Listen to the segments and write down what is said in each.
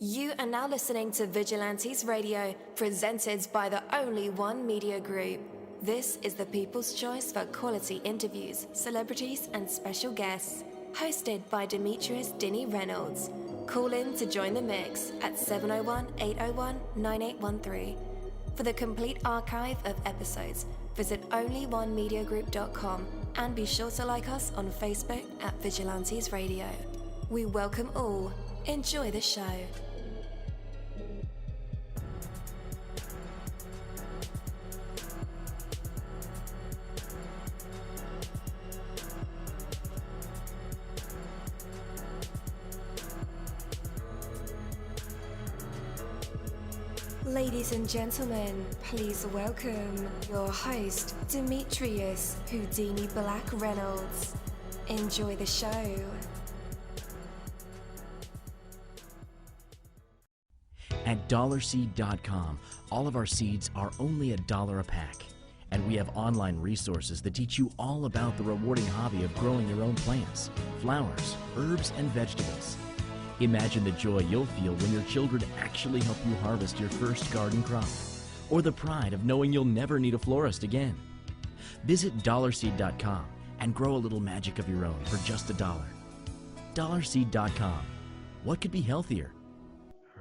You are now listening to Vigilantes Radio, presented by the Only One Media Group. This is the people's choice for quality interviews, celebrities, and special guests. Hosted by Demetrius Dinny Reynolds. Call in to join the mix at 701-801-9813. For the complete archive of episodes, visit onlyonemediagroup.com and be sure to like us on Facebook at Vigilantes Radio. We welcome all. Enjoy the show. Ladies and gentlemen, please welcome your host, Demetrius Houdini Black Reynolds. Enjoy the show. At dollarseed.com, all of our seeds are only $1 a pack. And we have online resources that teach you all about the rewarding hobby of growing your own plants, flowers, herbs, and vegetables. Imagine the joy you'll feel when your children actually help you harvest your first garden crop, or the pride of knowing you'll never need a florist again. Visit dollarseed.com and grow a little magic of your own for just $1. Dollarseed.com. What could be healthier?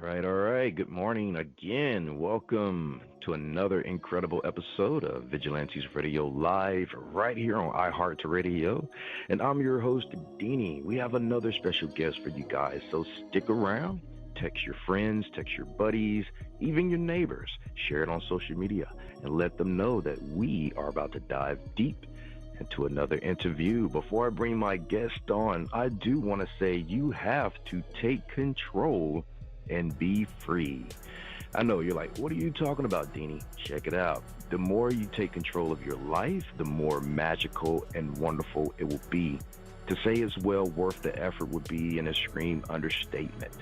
All right. Good morning again. Welcome to another incredible episode of Vigilantes Radio Live right here on iHeartRadio. And I'm your host, Deanie. We have another special guest for you guys, so stick around. Text your friends, text your buddies, even your neighbors. Share it on social media and let them know that we are about to dive deep into another interview. Before I bring my guest on, I do want to say you have to take control and be free. I know you're like, what are you talking about, Deanie? Check it out. The more you take control of your life, the more magical and wonderful it will be. To say it's well worth the effort would be an extreme understatement.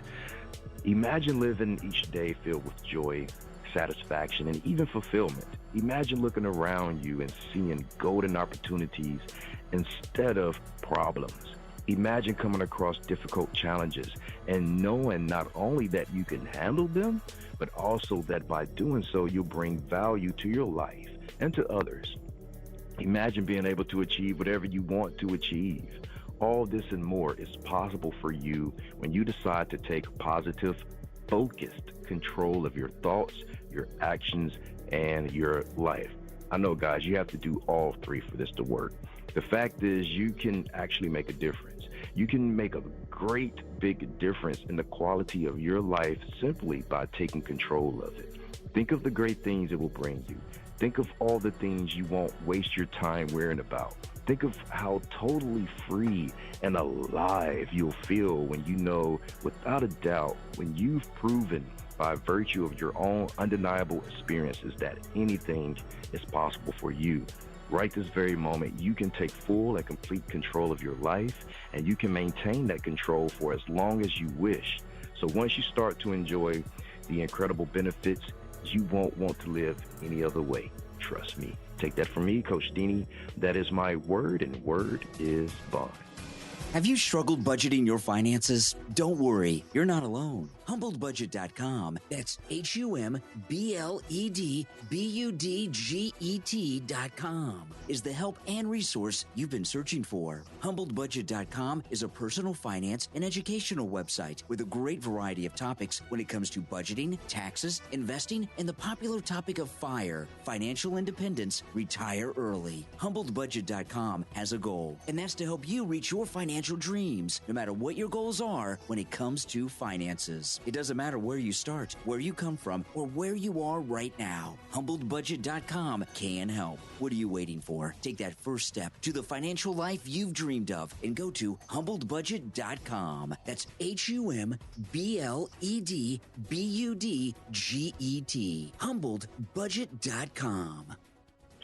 Imagine living each day filled with joy, satisfaction, and even fulfillment. Imagine looking around you and seeing golden opportunities instead of problems. Imagine coming across difficult challenges and knowing not only that you can handle them, but also that by doing so, you'll bring value to your life and to others. Imagine being able to achieve whatever you want to achieve. All this and more is possible for you when you decide to take positive, focused control of your thoughts, your actions, and your life. I know, guys, you have to do all three for this to work. The fact is, you can actually make a difference. You can make a great big difference in the quality of your life simply by taking control of it. Think of the great things it will bring you. Think of all the things you won't waste your time worrying about. Think of how totally free and alive you'll feel when you know, without a doubt, when you've proven by virtue of your own undeniable experiences that anything is possible for you. Right this very moment, you can take full and complete control of your life, and you can maintain that control for as long as you wish. So once you start to enjoy the incredible benefits, you won't want to live any other way. Trust me. Take that from me, Coach Deanie. That is my word, and word is bond. Have you struggled budgeting your finances? Don't worry, you're not alone. HumbledBudget.com, that's HumbledBudget.com, is the help and resource you've been searching for. HumbledBudget.com is a personal finance and educational website with a great variety of topics when it comes to budgeting, taxes, investing, and the popular topic of FIRE, financial independence, retire early. HumbledBudget.com has a goal, and that's to help you reach your financial dreams, no matter what your goals are when it comes to finances. It doesn't matter where you start, where you come from, or where you are right now. HumbledBudget.com can help. What are you waiting for? Take that first step to the financial life you've dreamed of and go to HumbledBudget.com. That's HumbledBudget. HumbledBudget.com.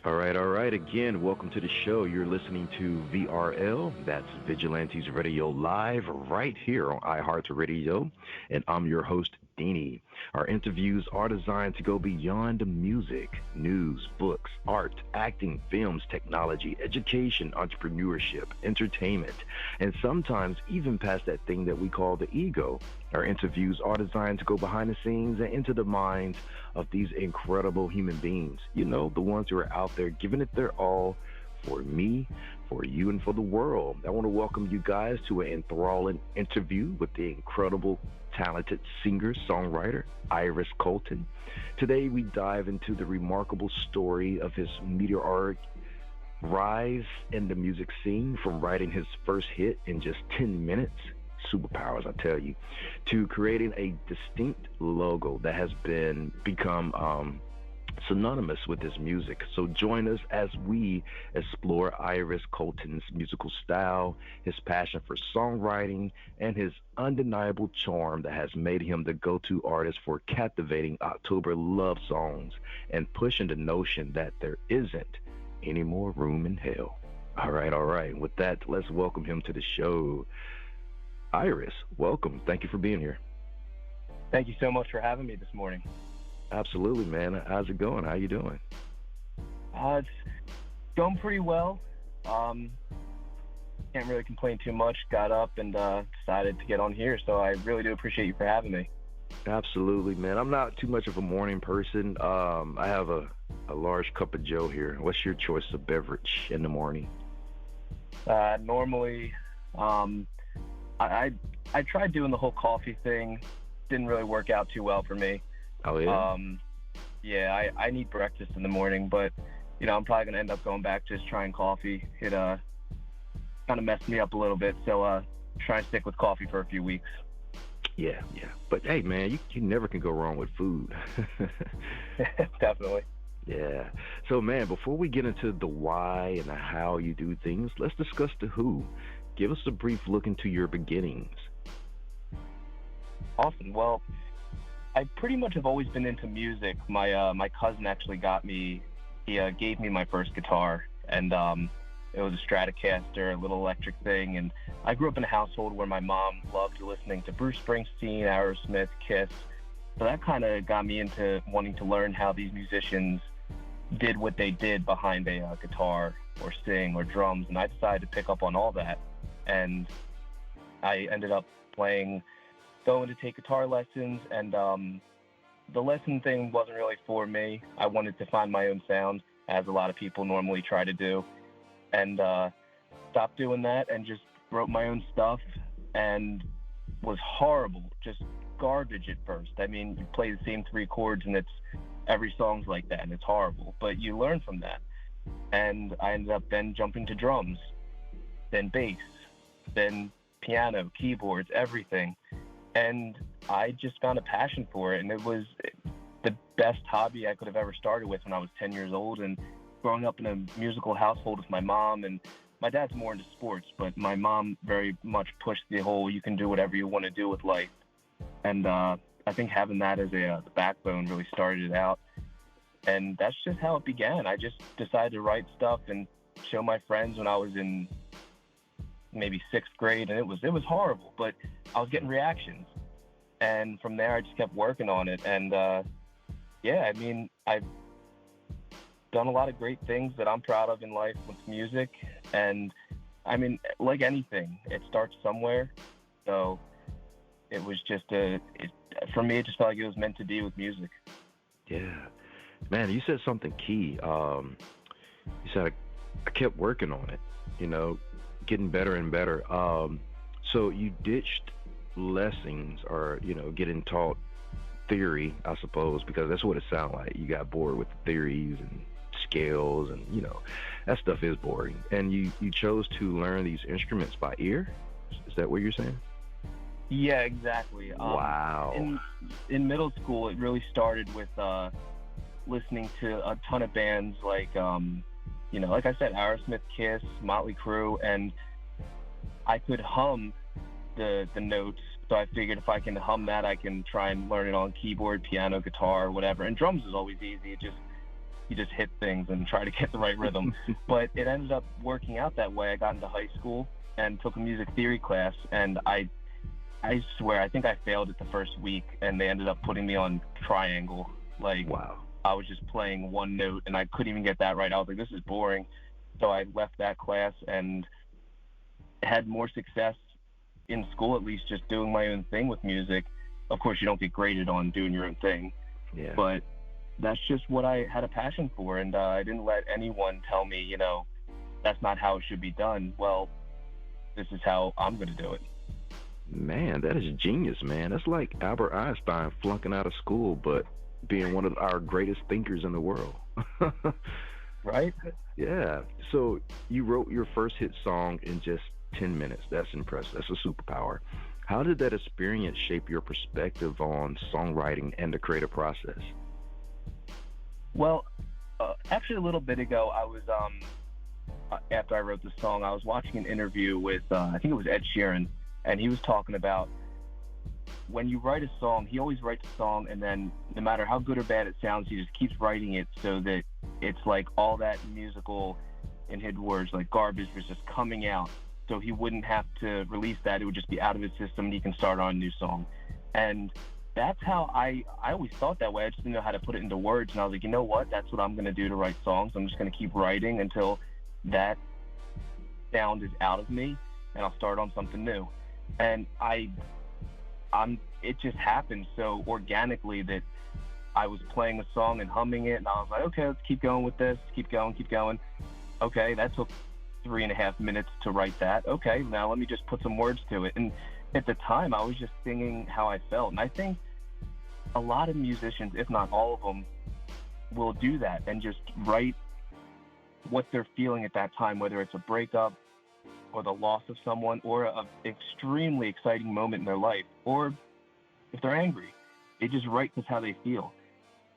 All right. Again, welcome to the show. You're listening to VRL. That's Vigilantes Radio Live right here on iHeartRadio. And I'm your host, Deanie. Our interviews are designed to go beyond music, news, books, art, acting, films, technology, education, entrepreneurship, entertainment, and sometimes even past that thing that we call the ego Our interviews are designed to go behind the scenes and into the minds of these incredible human beings. You know, the ones who are out there giving it their all for me, for you, and for the world. I want to welcome you guys to an enthralling interview with the incredible, talented singer-songwriter, Iris Colton. Today, we dive into the remarkable story of his meteoric rise in the music scene, from writing his first hit in just 10 minutes, superpowers, I tell you, to creating a distinct logo that has become synonymous with his music. So join us as we explore Iris Colton's musical style, his passion for songwriting, and his undeniable charm that has made him the go-to artist for captivating October love songs and pushing the notion that there isn't any more room in hell. All right. With that, let's welcome him to the show. Iris, welcome. Thank you for being here. Thank you so much for having me this morning. Absolutely, man. How's it going? How you doing? It's going pretty well. Can't really complain too much. Got up and decided to get on here, so I really do appreciate you for having me. Absolutely, man. I'm not too much of a morning person. I have a large cup of Joe here. What's your choice of beverage in the morning? Normally, I tried doing the whole coffee thing. Didn't really work out too well for me. Oh, yeah? Yeah, I need breakfast in the morning, but, you know, I'm probably going to end up going back just trying coffee. It kind of messed me up a little bit, so try and stick with coffee for a few weeks. Yeah. But, hey, man, you never can go wrong with food. Definitely. Yeah. So, man, before we get into the why and the how you do things, let's discuss the who. Give us a brief look into your beginnings. Awesome. Well, I pretty much have always been into music. My cousin actually gave me my first guitar, and it was a Stratocaster, a little electric thing. And I grew up in a household where my mom loved listening to Bruce Springsteen, Aerosmith, Kiss. So that kind of got me into wanting to learn how these musicians did what they did behind a guitar or sing or drums. And I decided to pick up on all that. And I ended up going to take guitar lessons, and the lesson thing wasn't really for me. I wanted to find my own sound, as a lot of people normally try to do, and stopped doing that and just wrote my own stuff, and was horrible, just garbage at first. I mean, you play the same 3 chords and every song's like that, and it's horrible, but you learn from that. And I ended up then jumping to drums, then bass, then piano, keyboards, everything. And I just found a passion for it, and it was the best hobby I could have ever started with when I was 10 years old. And growing up in a musical household with my mom, and my dad's more into sports, but my mom very much pushed the whole, you can do whatever you want to do with life. And I think having that as the backbone really started it out. And that's just how it began. I just decided to write stuff and show my friends when I was in maybe 6th grade, and it was horrible, but I was getting reactions. And from there, I just kept working on it. And yeah, I mean, I've done a lot of great things that I'm proud of in life with music. And I mean, like anything, it starts somewhere. So it was just for me, it just felt like it was meant to be with music. Yeah. Man, you said something key. You said I kept working on it, you know, getting better and better. So you ditched lessons, or, you know, getting taught theory, I suppose, because that's what it sounded like. You got bored with the theories and scales, and, you know, that stuff is boring. And you chose to learn these instruments by ear? Is that what you're saying? Yeah, exactly. Wow. In middle school, it really started with listening to a ton of bands like, you know, like I said, Aerosmith, Kiss, Motley Crue, and I could hum the notes. So I figured if I can hum that, I can try and learn it on keyboard, piano, guitar, whatever. And drums is always easy. You just hit things and try to get the right rhythm. But it ended up working out that way. I got into high school and took a music theory class, and I swear, I think I failed it the first week, and they ended up putting me on triangle. Like, wow. I was just playing one note, and I couldn't even get that right. I was like, this is boring. So I left that class and had more success in school, at least, just doing my own thing with music. Of course, you don't get graded on doing your own thing, but that's just what I had a passion for, and I didn't let anyone tell me, you know, that's not how it should be done. Well, this is how I'm going to do it. Man, that is genius, man. That's like Albert Einstein flunking out of school, but being one of our greatest thinkers in the world. Right? Yeah. So you wrote your first hit song in just 10 minutes. That's impressive. That's a superpower. How did that experience shape your perspective on songwriting and the creative process? Well, actually, a little bit ago, I was, after I wrote the song, I was watching an interview with, I think it was Ed Sheeran, and he was talking about when you write a song, he always writes a song, and then no matter how good or bad it sounds, he just keeps writing it so that it's like all that musical, in his words, like garbage was just coming out. So he wouldn't have to release that. It would just be out of his system, and he can start on a new song. And that's how I always thought that way. I just didn't know how to put it into words. And I was like, you know what? That's what I'm going to do to write songs. I'm just going to keep writing until that sound is out of me, and I'll start on something new. And it just happened so organically that I was playing a song and humming it, and I was like, okay, let's keep going with this. Keep going. Okay, that took 3.5 minutes to write that. Okay, now let me just put some words to it. And at the time, I was just singing how I felt. And I think a lot of musicians, if not all of them, will do that and just write what they're feeling at that time, whether it's a breakup or the loss of someone or an extremely exciting moment in their life, or if they're angry, they just write just how they feel.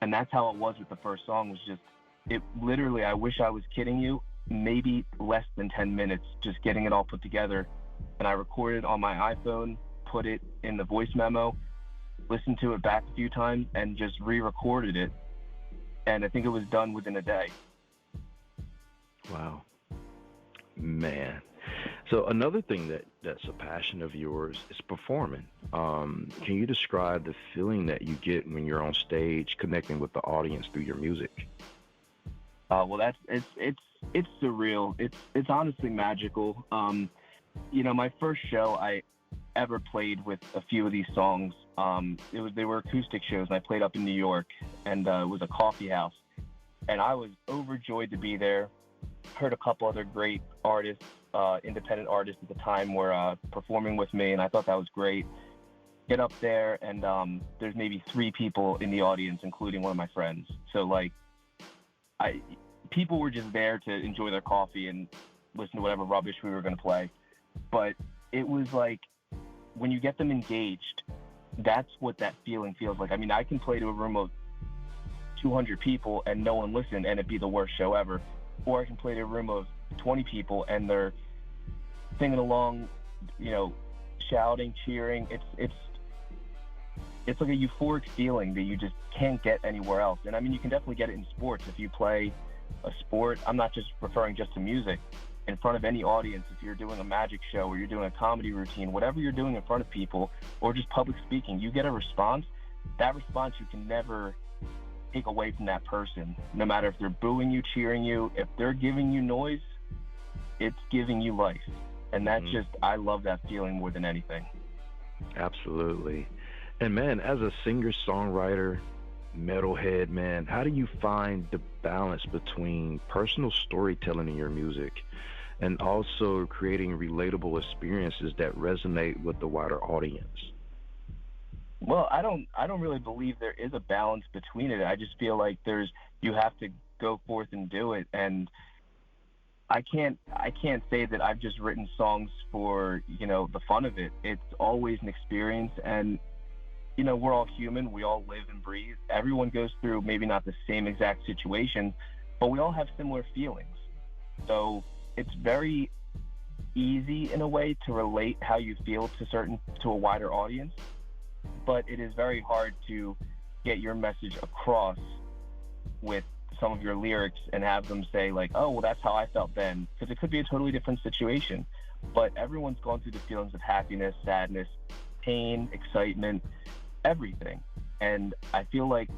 And that's how it was with the first song. Was just, it literally, I wish I was kidding you, maybe less than 10 minutes, just getting it all put together. And I recorded on my iPhone, put it in the voice memo, listened to it back a few times, and just re-recorded it. And I think it was done within a day. Wow. Man. So another thing that's a passion of yours is performing. Can you describe the feeling that you get when you're on stage connecting with the audience through your music? Well, it's surreal. It's honestly magical. You know, my first show I ever played with a few of these songs, they were acoustic shows, and I played up in New York, and it was a coffee house, and I was overjoyed to be there. Heard a couple other great artists, independent artists at the time were performing with me, and I thought that was great. Get up there, and there's maybe 3 people in the audience, including one of my friends. So like, people were just there to enjoy their coffee and listen to whatever rubbish we were going to play. But it was like, when you get them engaged, that's what that feeling feels like. I mean, I can play to a room of 200 people and no one listen, and it'd be the worst show ever. Or I can play to a room of 20 people and they're singing along, you know, shouting, cheering. It's like a euphoric feeling that you just can't get anywhere else. And I mean, you can definitely get it in sports. If you play a sport, I'm not just referring just to music, in front of any audience, if you're doing a magic show or you're doing a comedy routine, whatever you're doing in front of people, or just public speaking, you get a response. That response you can never take away from that person. No matter if they're booing you, cheering you, if they're giving you noise, it's giving you life. And that's just, I love that feeling more than anything. Absolutely. And man, as a singer-songwriter, metalhead, man, how do you find the balance between personal storytelling in your music and also creating relatable experiences that resonate with the wider audience? Well, I don't really believe there is a balance between it. I just feel like you have to go forth and do it. And I can't say that I've just written songs for, you know, the fun of it. It's always an experience, and you know, we're all human. We all live and breathe. Everyone goes through maybe not the same exact situation, but we all have similar feelings. So it's very easy in a way to relate how you feel to a wider audience, but it is very hard to get your message across with some of your lyrics and have them say like, oh, well, that's how I felt then, because it could be a totally different situation. But everyone's gone through the feelings of happiness, sadness, pain, excitement, everything. And I feel like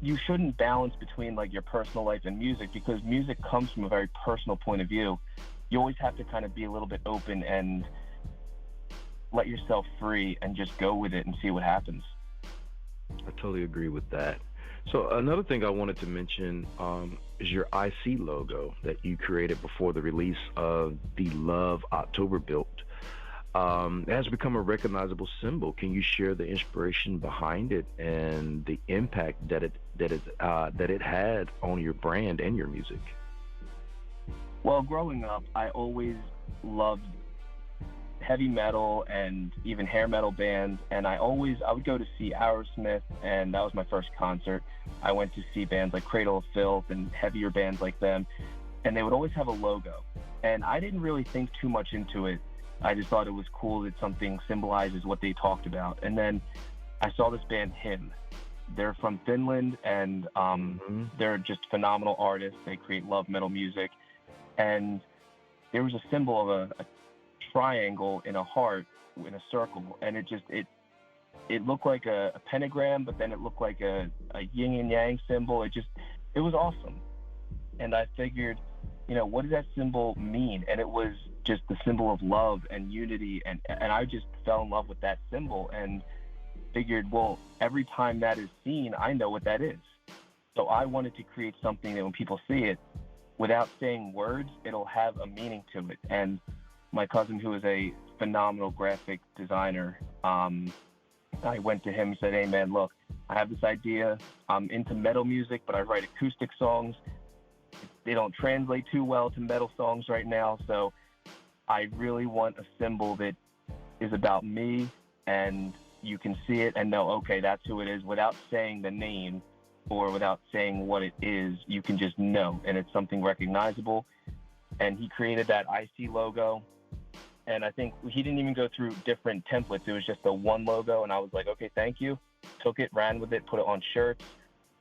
you shouldn't balance between like your personal life and music, because music comes from a very personal point of view. You always have to kind of be a little bit open and let yourself free and just go with it and see what happens. I totally agree with that. So another thing I wanted to mention is your IC logo that you created before the release of the Love October build. It has become a recognizable symbol. Can you share the inspiration behind it and the impact that it had on your brand and your music? Well, growing up, I always loved heavy metal and even hair metal bands, and I would go to see Aerosmith, and that was my first concert. I went to see bands like Cradle of Filth and heavier bands like them, and they would always have a logo, and I didn't really think too much into it. I just thought it was cool that something symbolizes what they talked about. And then I saw this band, Him. They're from Finland, and they're just phenomenal artists. They create love metal music, and there was a symbol of a triangle in a heart in a circle, and it looked like a pentagram, but then it looked like a yin and yang symbol. It was awesome. And I figured, what does that symbol mean? And it was just the symbol of love and unity, and I just fell in love with that symbol and figured, well, every time that is seen, I know what that is. So I wanted to create something that when people see it, without saying words, it'll have a meaning to it. And my cousin, who is a phenomenal graphic designer, I went to him and said, hey man, look, I have this idea. I'm into metal music, but I write acoustic songs. They don't translate too well to metal songs right now. So I really want a symbol that is about me, and you can see it and know, okay, that's who it is. Without saying the name or without saying what it is, you can just know, and it's something recognizable. And he created that IC logo. And I think he didn't even go through different templates. It was just the one logo, and I was like, okay, thank you. Took it, ran with it, put it on shirts,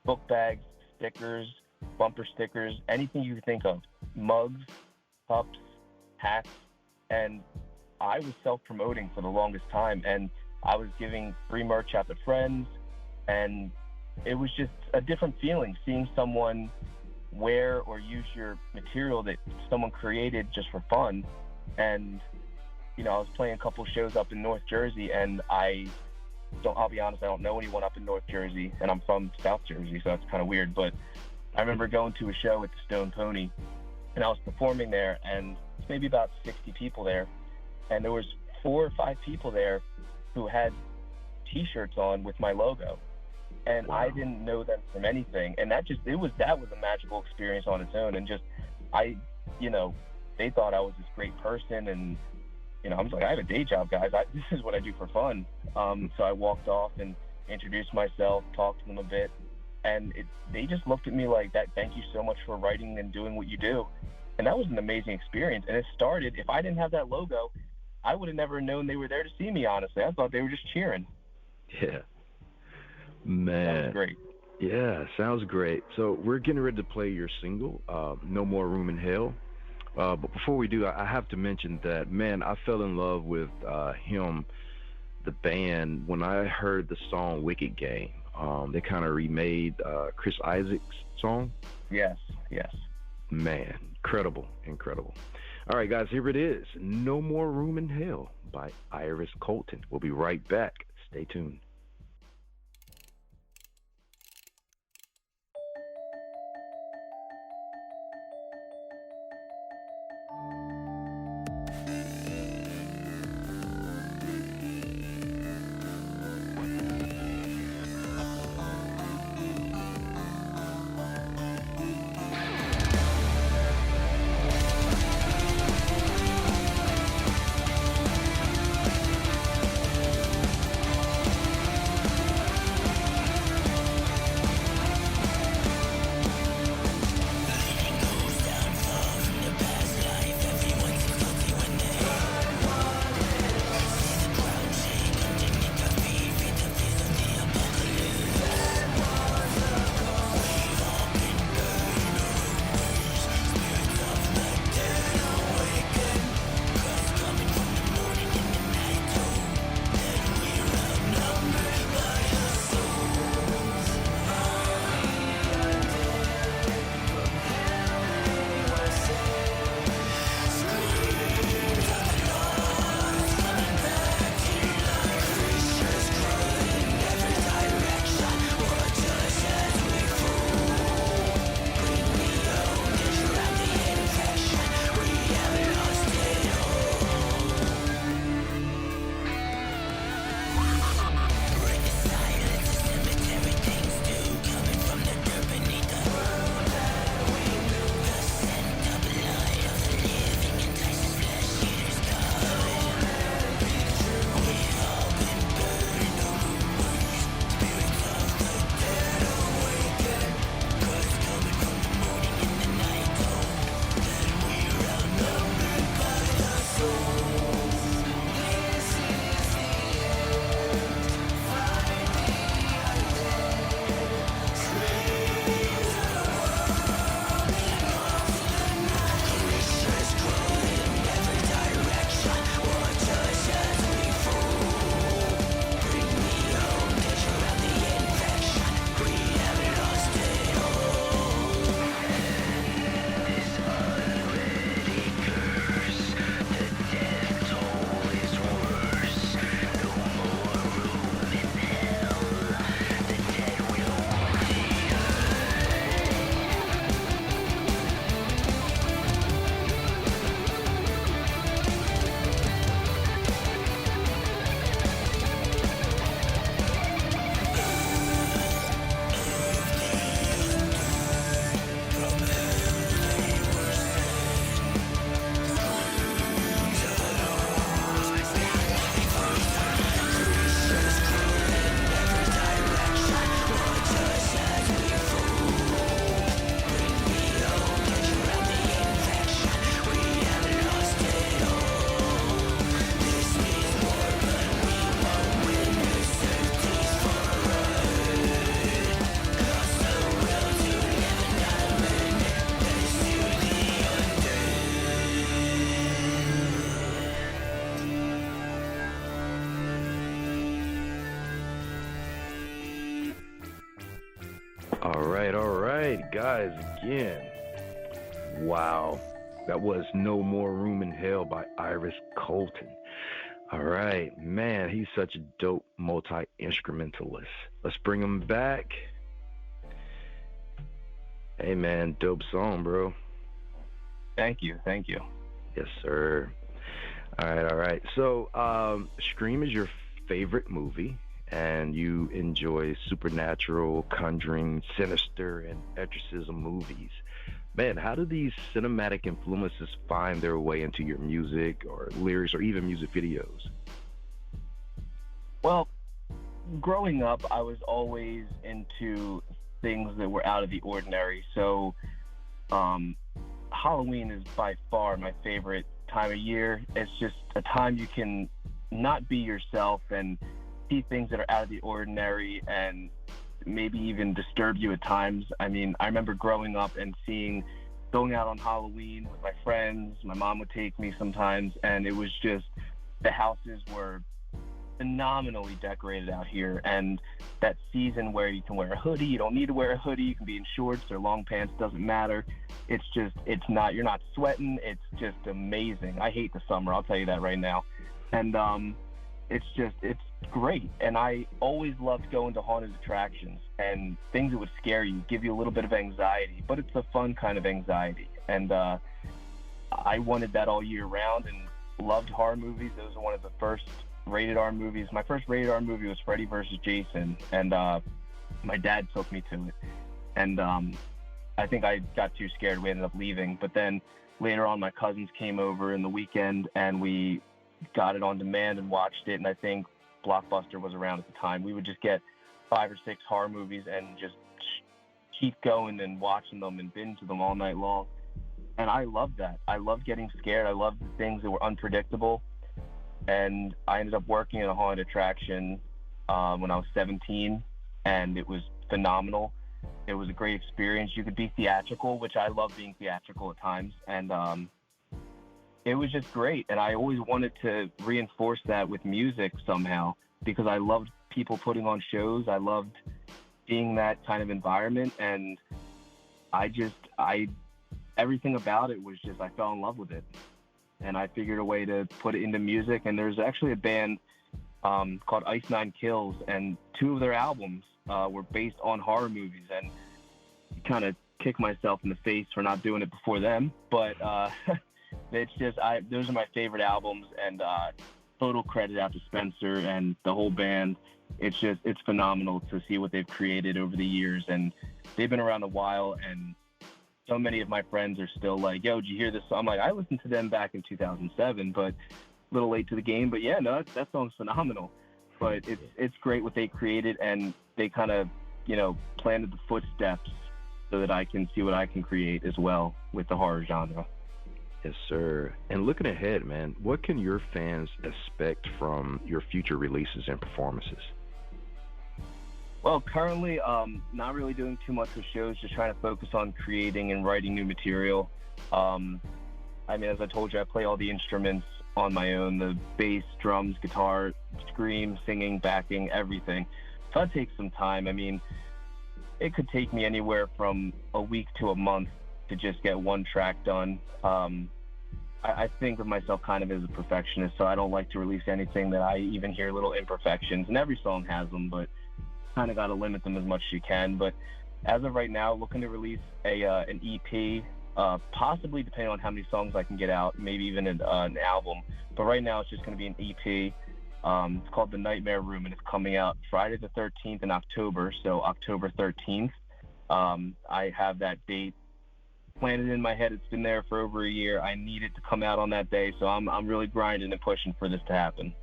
book bags, stickers, bumper stickers, anything you could think of, mugs, cups, hats. And I was self-promoting for the longest time, and I was giving free merch out to friends, and it was just a different feeling seeing someone wear or use your material that someone created just for fun. And I was playing a couple shows up in North Jersey, and I'll be honest, I don't know anyone up in North Jersey, and I'm from South Jersey, so that's kind of weird. But I remember going to a show at the Stone Pony, and I was performing there, and maybe about 60 people there, and there was 4 or 5 people there who had T-shirts on with my logo, and wow. I didn't know them from anything, and that was a magical experience on its own. And just they thought I was this great person, and I was like, I have a day job, guys. This is what I do for fun. So I walked off and introduced myself, talked to them a bit, and they just looked at me like that. Thank you so much for writing and doing what you do. And that was an amazing experience. And it started, if I didn't have that logo, I would have never known they were there to see me, honestly. I thought they were just cheering. Yeah. Man. That was great. Yeah, sounds great. So we're getting ready to play your single, No More Room in Hell. But before we do, I have to mention that, man, I fell in love with Him, the band, when I heard the song Wicked Game. They kind of remade Chris Isaac's song. Yes. Man, incredible. All right, guys, here it is. No More Room in Hell by Iris Colton. We'll be right back. Stay tuned. All right, guys, again. Wow. That was No More Room in Hell by Iris Colton. All right, man, he's such a dope multi-instrumentalist. Let's bring him back. Hey, man, dope song, bro. Thank you. Yes, sir. All right. So, Scream is your favorite movie, and you enjoy supernatural, conjuring, sinister, and exorcism movies. Man, how do these cinematic influences find their way into your music or lyrics or even music videos? Well, growing up, I was always into things that were out of the ordinary. So, Halloween is by far my favorite time of year. It's just a time you can not be yourself and see things that are out of the ordinary and maybe even disturb you at times. I mean, I remember growing up and going out on Halloween with my friends. My mom would take me sometimes, and it was just, the houses were phenomenally decorated out here. And that season where you can wear a hoodie, you don't need to wear a hoodie, you can be in shorts or long pants, doesn't matter. You're not sweating. It's just amazing. I hate the summer, I'll tell you that right now. And it's great. And I always loved going to haunted attractions and things that would scare you, give you a little bit of anxiety, but it's a fun kind of anxiety. And I wanted that all year round and loved horror movies. Those are one of the first rated R movies. My first rated R movie was Freddy vs. Jason, and my dad took me to it. And I think I got too scared. We ended up leaving. But then later on, my cousins came over in the weekend, and we got it on demand and watched it. And I think Blockbuster was around at the time. We would just get 5 or 6 horror movies and just keep going and watching them and binge them all night long. And I loved that. I loved getting scared. I loved the things that were unpredictable. And I ended up working at a haunted attraction when I was 17, and it was phenomenal. It was a great experience. You could be theatrical, which I love being theatrical at times. And it was just great. And I always wanted to reinforce that with music somehow, because I loved people putting on shows. I loved being that kind of environment. And everything about it was just, I fell in love with it. And I figured a way to put it into music. And there's actually a band called Ice Nine Kills, and 2 of their albums were based on horror movies. And kind of kick myself in the face for not doing it before them. But it's just, those are my favorite albums, and total credit out to Spencer and the whole band. It's phenomenal to see what they've created over the years. And they've been around a while, and so many of my friends are still like, yo, did you hear this song? I'm like, I listened to them back in 2007, but a little late to the game. But yeah, no, that song's phenomenal. But it's great what they created, and they kind of, planted the footsteps so that I can see what I can create as well with the horror genre. Yes, sir. And looking ahead, man, what can your fans expect from your future releases and performances? Well, currently, not really doing too much with shows, just trying to focus on creating and writing new material. I mean, as I told you, I play all the instruments on my own, the bass, drums, guitar, scream, singing, backing, everything. So that takes some time. I mean, it could take me anywhere from a week to a month to just get one track done. I think of myself kind of as a perfectionist, so I don't like to release anything that I even hear little imperfections. And every song has them, but kind of got to limit them as much as you can. But as of right now, looking to release an EP, possibly depending on how many songs I can get out, maybe even an album. But right now it's just going to be an EP. It's called The Nightmare Room, and it's coming out Friday the 13th in October, so October 13th. I have that date planted in my head. It's been there for over a year. I need it to come out on that day, so I'm really grinding and pushing for this to happen.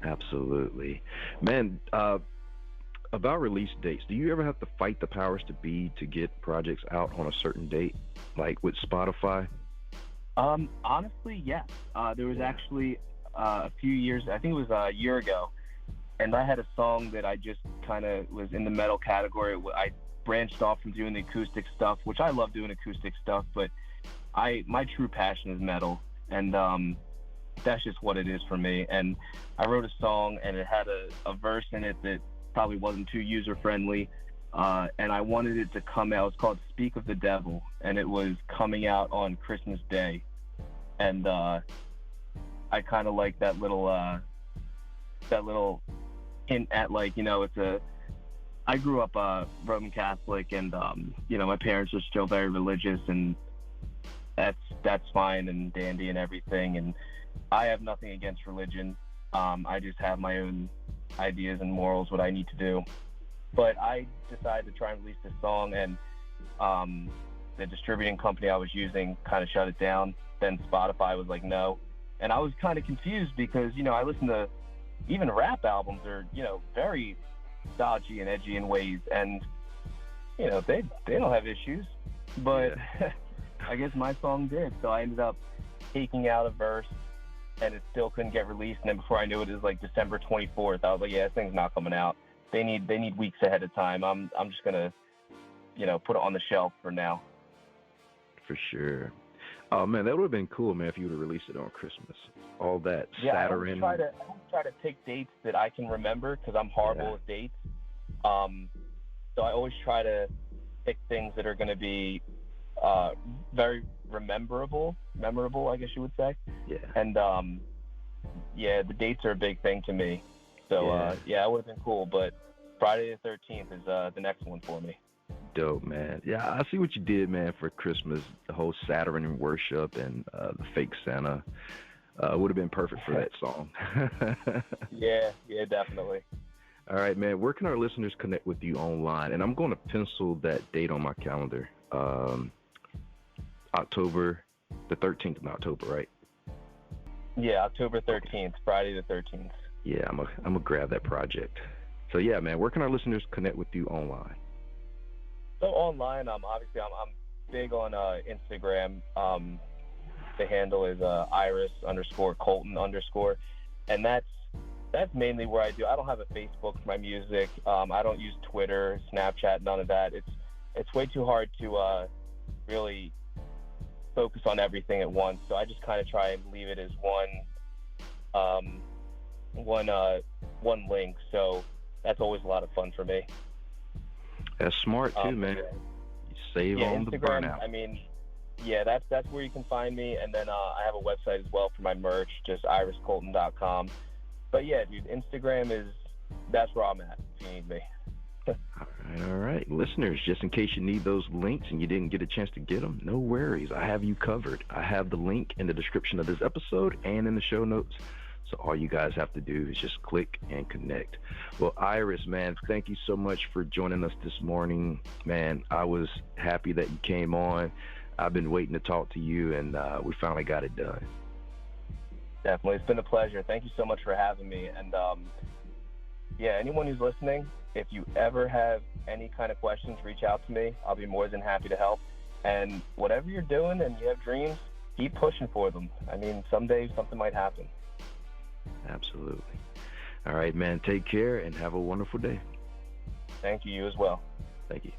Absolutely. Man, about release dates, do you ever have to fight the powers to be to get projects out on a certain date, like with Spotify? Honestly, yes. There was actually a few years, I think it was a year ago, and I had a song that I just kind of was in the metal category. I branched off from doing the acoustic stuff, which I love doing acoustic stuff, but my true passion is metal, and that's just what it is for me. And I wrote a song, and it had a verse in it that probably wasn't too user-friendly, and I wanted it to come out. It's called Speak of the Devil, and it was coming out on Christmas Day. And I kind of like that little hint at, like, you know, I grew up Roman Catholic, and you know, my parents are still very religious, and that's fine and dandy and everything. And I have nothing against religion. I just have my own ideas and morals, what I need to do. But I decided to try and release this song, and the distributing company I was using kind of shut it down. Then Spotify was like, no. And I was kind of confused because, you know, I listen to even rap albums are, you know, very dodgy and edgy in ways, and, you know, they don't have issues. But I guess my song did. So I ended up taking out a verse, and it still couldn't get released. And then before I knew it, it was like December 24th. I was like, yeah, this thing's not coming out. They need weeks ahead of time. I'm just gonna, you know, put it on the shelf for now. For sure. Oh man, that would have been cool, man, if you would have released it on Christmas. All that Saturn. I don't try to pick dates that I can remember, because I'm horrible with dates. So I always try to pick things that are going to be very memorable, I guess you would say. Yeah. And the dates are a big thing to me. So it would have been cool, but Friday the 13th is the next one for me. Dope, man. Yeah, I see what you did, man, for Christmas. The whole Saturn worship and the fake Santa would have been perfect for that song. Yeah, definitely. All right, man. Where can our listeners connect with you online? And I'm going to pencil that date on my calendar. October the 13th of October, right? Yeah, October 13th, Friday the 13th. Yeah, I'm gonna grab that project. So yeah, man, where can our listeners connect with you online? So online, obviously I'm big on Instagram. The handle is Iris_Colton_, and that's mainly where I do. I don't have a Facebook for my music. I don't use Twitter, Snapchat, none of that. It's way too hard to really focus on everything at once. So I just kind of try and leave it as one link. So that's always a lot of fun for me. That's smart too, man. You save on the burnout. I mean, that's where you can find me. And then I have a website as well for my merch, just iriscolton.com. But yeah, dude, Instagram that's where I'm at if you need me. All right. Listeners, just in case you need those links and you didn't get a chance to get them, no worries. I have you covered. I have the link in the description of this episode and in the show notes. So all you guys have to do is just click and connect. Well, Iris, man, thank you so much for joining us this morning. Man, I was happy that you came on. I've been waiting to talk to you, and we finally got it done. Definitely. It's been a pleasure. Thank you so much for having me. And anyone who's listening, if you ever have any kind of questions, reach out to me. I'll be more than happy to help. And whatever you're doing and you have dreams, keep pushing for them. I mean, someday something might happen. Absolutely. All right, man. Take care and have a wonderful day. Thank you. You as well. Thank you.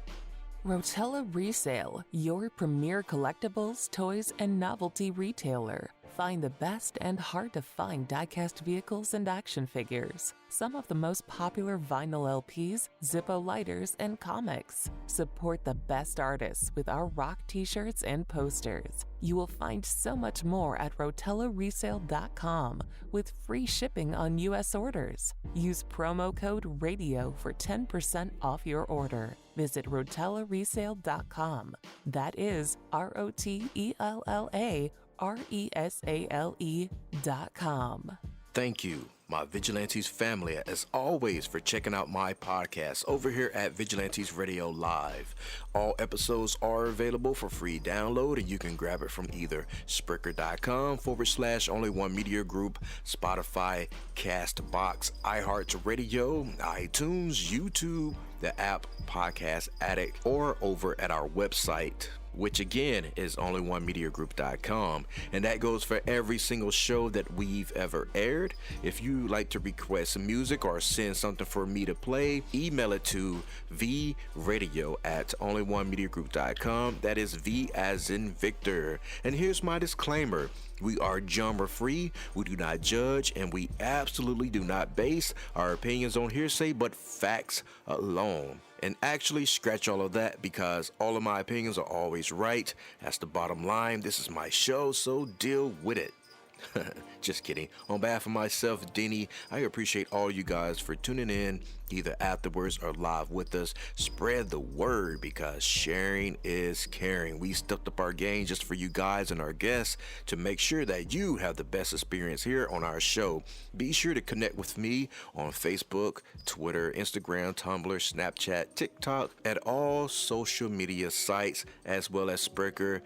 Rotella Resale, your premier collectibles, toys, and novelty retailer. Find the best and hard-to-find die-cast vehicles and action figures. Some of the most popular vinyl LPs, Zippo lighters, and comics. Support the best artists with our rock t-shirts and posters. You will find so much more at rotellaresale.com with free shipping on U.S. orders. Use promo code RADIO for 10% off your order. Visit rotellaresale.com. That is ROTELLARESALE.com. Thank you, my Vigilantes family, as always, for checking out my podcast over here at Vigilantes Radio Live. All episodes are available for free download, and you can grab it from either Spreaker.com/Only One Media Group, Spotify, Castbox, iHeartRadio, iTunes, YouTube, the app Podcast Addict, or over at our website, which again is onlyonemediagroup.com, and that goes for every single show that we've ever aired. If you like to request some music or send something for me to play, email it to vradio@onlyonemediagroup.com. That is V as in Victor. And here's my disclaimer: we are genre free, we do not judge, and we absolutely do not base our opinions on hearsay but facts alone. own. And actually, scratch all of that because all of my opinions are always right. That's the bottom line. This is my show, so deal with it. Just kidding. On behalf of myself, Denny, I appreciate all you guys for tuning in, either afterwards or live with us. Spread the word because sharing is caring. We stepped up our game just for you guys and our guests to make sure that you have the best experience here on our show. Be sure to connect with me on Facebook, Twitter, Instagram, Tumblr, Snapchat, TikTok, at all social media sites, as well as Spreaker,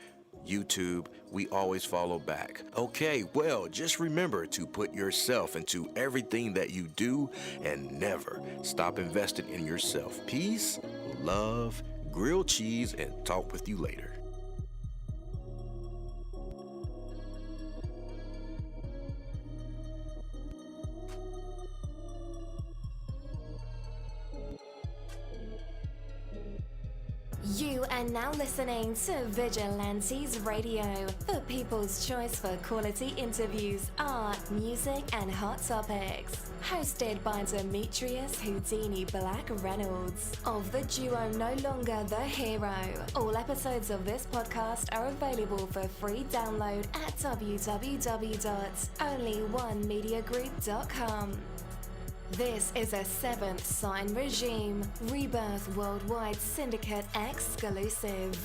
YouTube. We always follow back. Okay, well, just remember to put yourself into everything that you do and never stop investing in yourself. Peace, love, grilled cheese, and talk with you later. You are now listening to Vigilantes Radio, the people's choice for quality interviews, art, music, and hot topics. Hosted by Demetrius Houdini Black Reynolds of the duo No Longer the Hero. All episodes of this podcast are available for free download at www.onlyonemediagroup.com. This is a 7th Sign Regime Rebirth Worldwide Syndicate exclusive.